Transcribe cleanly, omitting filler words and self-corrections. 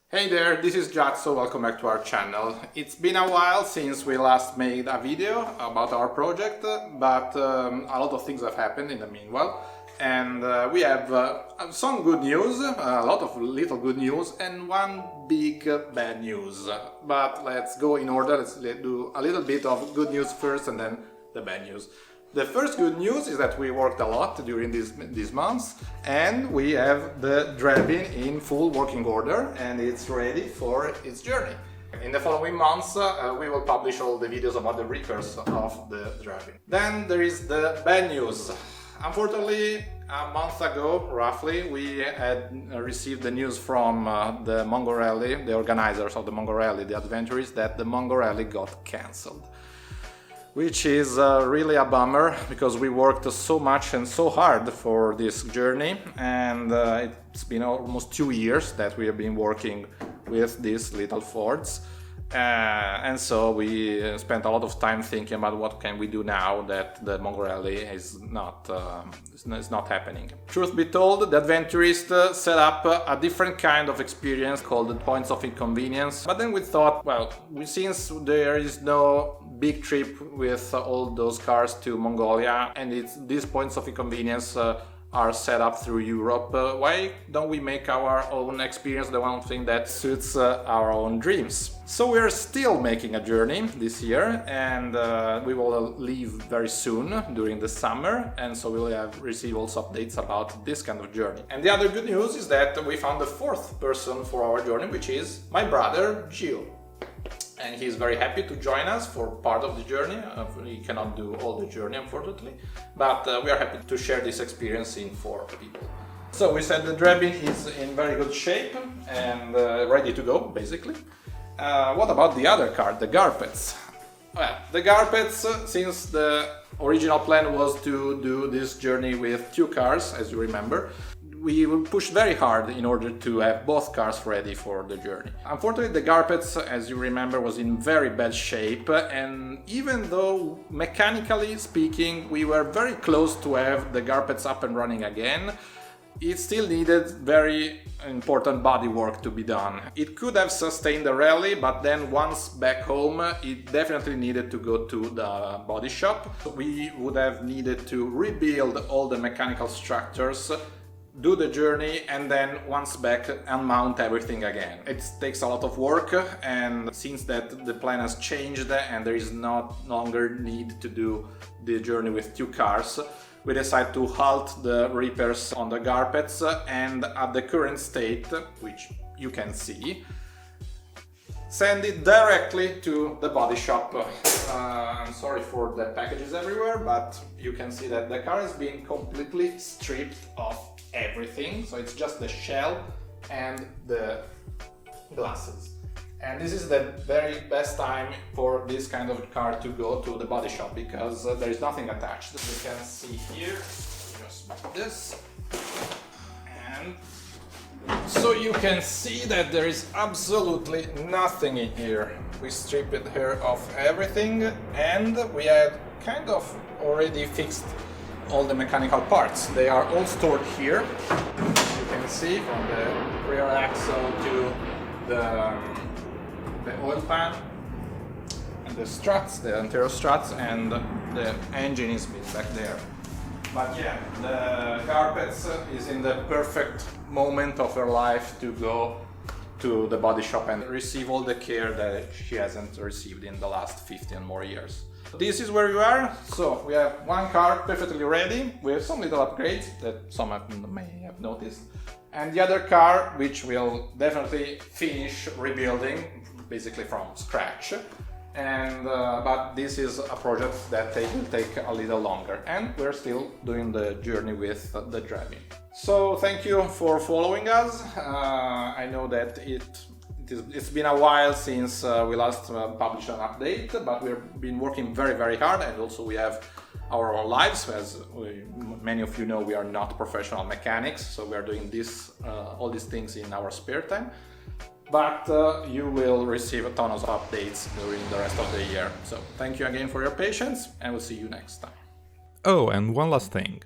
Hey there, this is Jatso, welcome back to our channel. It's been a while since we last made a video about our project, but a lot of things have happened in the meanwhile. And we have some good news, a lot of little good news, and one big bad news. But let's go in order, let's do a little bit of good news first and then the bad news. The first good news is that we worked a lot during these months, and we have the Dragon in full working order and it's ready for its journey. In the following months we will publish all the videos about the Reapers of the Dragon. Then there is the bad news. Unfortunately, a month ago, roughly, we had received the news from the Mongol Rally, the organizers of the Mongol Rally, the adventurers, that the Mongol Rally got cancelled. Which is really a bummer, because we worked so much and so hard for this journey, and it's been almost 2 years that we have been working with these little Fords. And so we spent a lot of time thinking about what can we do now that the Mongol Rally is not happening. Truth be told, the adventurists set up a different kind of experience called the points of inconvenience. But then we thought, well, since there is no big trip with all those cars to Mongolia, and these points of inconvenience are set up through Europe, why don't we make our own experience the one thing that suits our own dreams? So we're still making a journey this year, and we will leave very soon during the summer, and so we will receive also updates about this kind of journey. And the other good news is that we found the fourth person for our journey, which is my brother Gio. And he's very happy to join us for part of the journey. He cannot do all the journey, unfortunately, but we are happy to share this experience in 4 people. So we said the Dragon is in very good shape and ready to go, basically. What about the other car, the Garpets? Well, the Garpets, since the original plan was to do this journey with 2 cars, as you remember, we pushed very hard in order to have both cars ready for the journey. Unfortunately, the Garpets, as you remember, was in very bad shape, and even though mechanically speaking we were very close to have the Garpets up and running again, it still needed very important body work to be done. It could have sustained the rally, but then once back home it definitely needed to go to the body shop. We would have needed to rebuild all the mechanical structures, do the journey, and then once back unmount everything again. It takes a lot of work, and since that the plan has changed and there is no longer need to do the journey with 2 cars, we decided to halt the Reapers on the Garpets, and at the current state, which you can see, send it directly to the body shop. I'm sorry for the packages everywhere, but you can see that the car is being completely stripped of everything, so it's just the shell and the glasses. And this is the very best time for this kind of car to go to the body shop, because there is nothing attached. You can see here, just like this, and so you can see that there is absolutely nothing in here. We stripped it here of everything, and we had kind of already fixed all the mechanical parts. They are all stored here. You can see from the rear axle to the oil pan and the struts, the anterior struts, and the engine is back there. But yeah, the Garpets is in the perfect moment of her life to go to the body shop and receive all the care that she hasn't received in the last 15 more years. This is where we are. So we have one car perfectly ready with some little upgrades that some may have noticed, and the other car which will definitely finish rebuilding basically from scratch. And but this is a project that will take a little longer, and we're still doing the journey with the Dragon. So thank you for following us. I know that it's been a while since we last published an update, but we've been working very hard, and also we have our own lives. As many of you know, we are not professional mechanics, so we are doing all these things in our spare time. But you will receive a ton of updates during the rest of the year. So thank you again for your patience, and we'll see you next time. Oh, and one last thing.